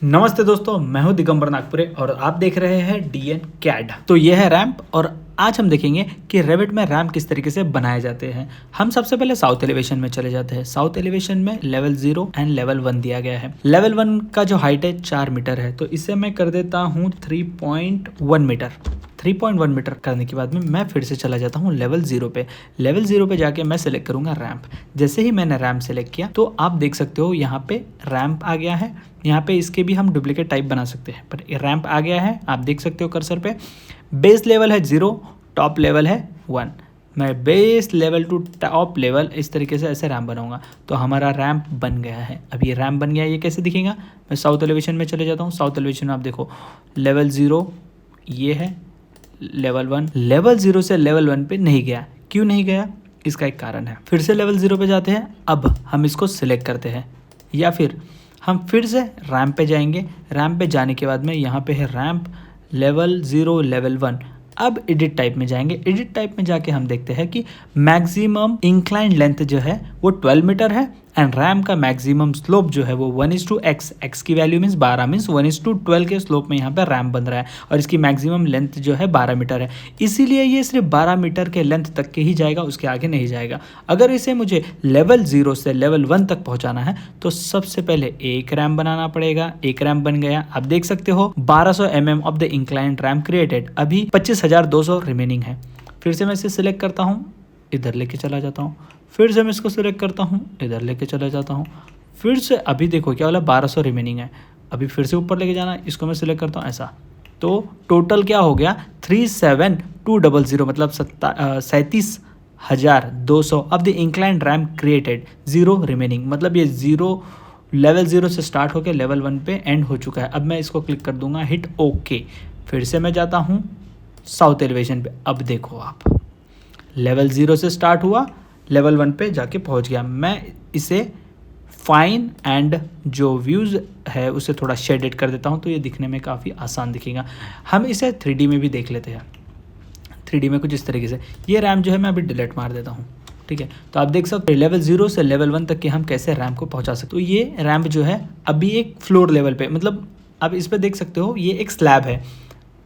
नमस्ते दोस्तों, मैं हूं दिगंबर नागपुरे और आप देख रहे हैं डीएन कैड। तो ये है रैंप और आज हम देखेंगे कि रेविट में रैंप किस तरीके से बनाए जाते हैं। हम सबसे पहले साउथ एलिवेशन में चले जाते हैं। साउथ एलिवेशन में लेवल 0 एंड लेवल 1 दिया गया है। लेवल 1 का जो हाइट है 4 मीटर है, तो इसे मैं कर देता हूँ 3.1 मीटर। 3.1 मीटर करने के बाद में मैं फिर से चला जाता हूँ लेवल 0 पे। लेवल 0 पे जाके मैं सिलेक्ट करूंगा रैंप। जैसे ही मैंने रैंप सिलेक्ट किया तो आप देख सकते हो यहाँ पे रैंप आ गया है। यहाँ पे इसके भी हम डुप्लीकेट टाइप बना सकते हैं, पर रैंप आ गया है, आप देख सकते हो कर्सर पे। बेस लेवल है 0, टॉप लेवल है 1। मैं base level to top level इस तरीके से ऐसे रैंप बनाऊंगा तो हमारा रैंप बन गया है। अब ये रैंप बन गया है, ये कैसे दिखेगा? मैं साउथ एलिवेशन में चले जाता हूँ। साउथ एलिवेशन में आप देखो लेवल 0 ये है, लेवल 1। लेवल 0 से लेवल 1 पे नहीं गया, क्यों नहीं गया? इसका एक कारण है। फिर से लेवल 0 पे जाते हैं। अब हम इसको सिलेक्ट करते हैं या फिर हम फिर से रैंप पे जाएंगे। रैंप पे जाने के बाद में यहाँ पे है रैंप लेवल 0 लेवल 1। अब एडिट टाइप में जाएंगे। एडिट टाइप में जाके हम देखते हैं कि मैक्सिमम इंक्लाइन लेंथ जो है वो 12 मीटर है एंड रैंप का मैक्सिमम स्लोप जो है वो 1:x। x की वैल्यू मीन्स 12 मीन्स 1:12 के स्लोप में यहाँ पे रैंप बन रहा है और इसकी मैक्सिमम लेंथ जो है 12 मीटर है। इसीलिए ये सिर्फ 12 मीटर के लेंथ तक के ही जाएगा, उसके आगे नहीं जाएगा। अगर इसे मुझे लेवल 0 से लेवल 1 तक पहुंचाना है तो सबसे पहले एक रैंप बनाना पड़ेगा। एक रैंप बन गया, आप देख सकते हो 1200 mm of the inclined ramp created. अभी 25,200 रिमेनिंग है। फिर से मैं इसे सिलेक्ट करता हूँ, इधर लेके चला जाता हूँ। फिर से मैं इसको सिलेक्ट करता हूँ, इधर लेके चला जाता हूँ। फिर से अभी देखो क्या वाला 1200 रिमेनिंग है। अभी फिर से ऊपर लेके जाना है, इसको मैं सिलेक्ट करता हूँ ऐसा। तो टोटल क्या हो गया 37200, मतलब 37,200 of the inclined ramp created, 0 remaining. मतलब ये 0 लेवल 0 से स्टार्ट होकर लेवल 1 पे एंड हो चुका है। अब मैं इसको क्लिक कर दूंगा, हिट ओके। फिर से मैं जाता हूँ साउथ एलिवेशन पे। अब देखो आप लेवल 0 से स्टार्ट हुआ, लेवल 1 पे जाके पहुंच गया। मैं इसे फाइन एंड जो व्यूज़ है उसे थोड़ा शेडेड कर देता हूं तो ये दिखने में काफ़ी आसान दिखेगा। हम इसे 3D में भी देख लेते हैं। 3D में कुछ इस तरीके से ये रैंप जो है मैं अभी डिलीट मार देता हूँ, ठीक है। तो आप देख सकते हो लेवल 0 से लेवल 1 तक के हम कैसे रैंप को पहुँचा सकते। तो ये रैंप जो है अभी एक फ्लोर लेवल पे, मतलब आप इस पर देख सकते हो ये एक स्लैब है।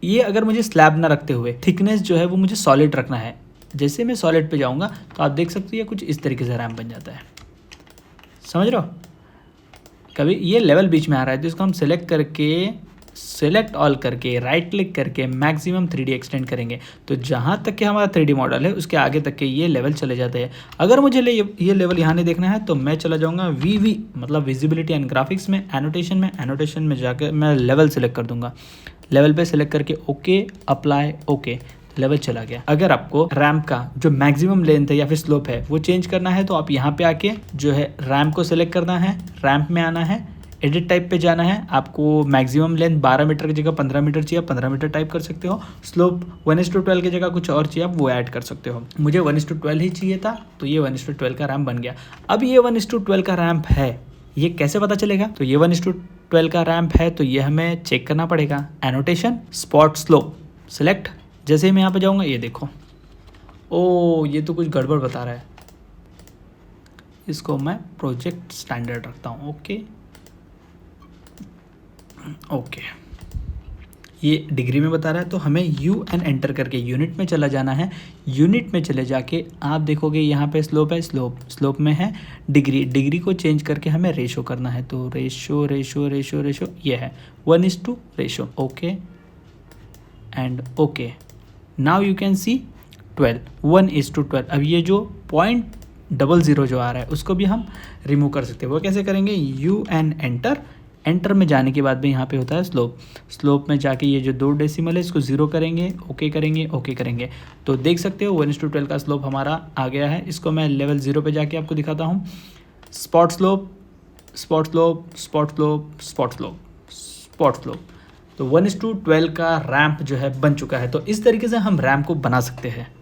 ये अगर मुझे स्लैब ना रखते हुए थिकनेस जो है वो मुझे सॉलिड रखना है। जैसे मैं सॉलिड पे जाऊंगा तो आप देख सकते हो ये कुछ इस तरीके से रैंप बन जाता है, समझ रहे हो। कभी ये लेवल बीच में आ रहा है तो इसको हम सिलेक्ट करके, सिलेक्ट ऑल करके, राइट क्लिक करके मैक्सिमम 3D एक्सटेंड करेंगे तो जहाँ तक के हमारा 3D मॉडल है उसके आगे तक के ये लेवल चले जाते हैं। अगर मुझे ये लेवल यहाँ नहीं देखना है तो मैं चला जाऊँगा VV मतलब विजिबिलिटी एंड ग्राफिक्स में, एनोटेशन में जाकर मैं लेवल सेलेक्ट कर दूंगा। लेवल पे सिलेक्ट करके ओके, अप्लाई, ओके, लेवल चला गया। अगर आपको रैंप का जो मैक्सिमम लेंथ है या फिर स्लोप है वो चेंज करना है तो आप यहाँ पे आके जो है रैंप को सिलेक्ट करना है, रैंप में आना है, एडिट टाइप पे जाना है। आपको मैक्सिमम लेंथ 12 मीटर की जगह 15 मीटर चाहिए, 15 मीटर टाइप कर सकते हो। स्लोप 1:12 की जगह कुछ और चाहिए आप वो ऐड कर सकते हो। मुझे 1:12 ही चाहिए था तो ये 1:12 का रैंप बन गया। अब ये 1:12 का रैंप है, ये कैसे पता चलेगा? तो ये 1:12 का रैंप है तो ये हमें चेक करना पड़ेगा। Annotation, spot slope, select. जैसे ही मैं यहाँ पे जाऊँगा ये देखो, ओ ये तो कुछ गड़बड़ बता रहा है। इसको मैं प्रोजेक्ट स्टैंडर्ड रखता हूँ, ओके ओके। ये डिग्री में बता रहा है तो हमें UN एंटर करके यूनिट में चला जाना है। यूनिट में चले जाके आप देखोगे यहाँ पे स्लोप है, स्लोप में है डिग्री को चेंज करके हमें रेशो करना है। तो रेशो रेशो रेशो रेशो ये है 1:, ratio, okay and okay. Now you can see 12, 1:12। अब ये जो 0.00 जो आ रहा है उसको भी हम रिमूव कर सकते हैं। वो कैसे करेंगे? UN एंटर में जाने के बाद में यहाँ पे होता है स्लोप में जाके ये जो 2 डेसिमल है इसको 0 करेंगे, ओके करेंगे, ओके करेंगे। तो देख सकते हो 1:12 का स्लोप हमारा आ गया है। इसको मैं लेवल 0 पे जाके आपको दिखाता हूँ। Spot slope, spot slope, spot slope, spot slope, spot slope. तो 1:12 का रैंप जो है बन चुका है। तो इस तरीके से हम रैंप को बना सकते हैं।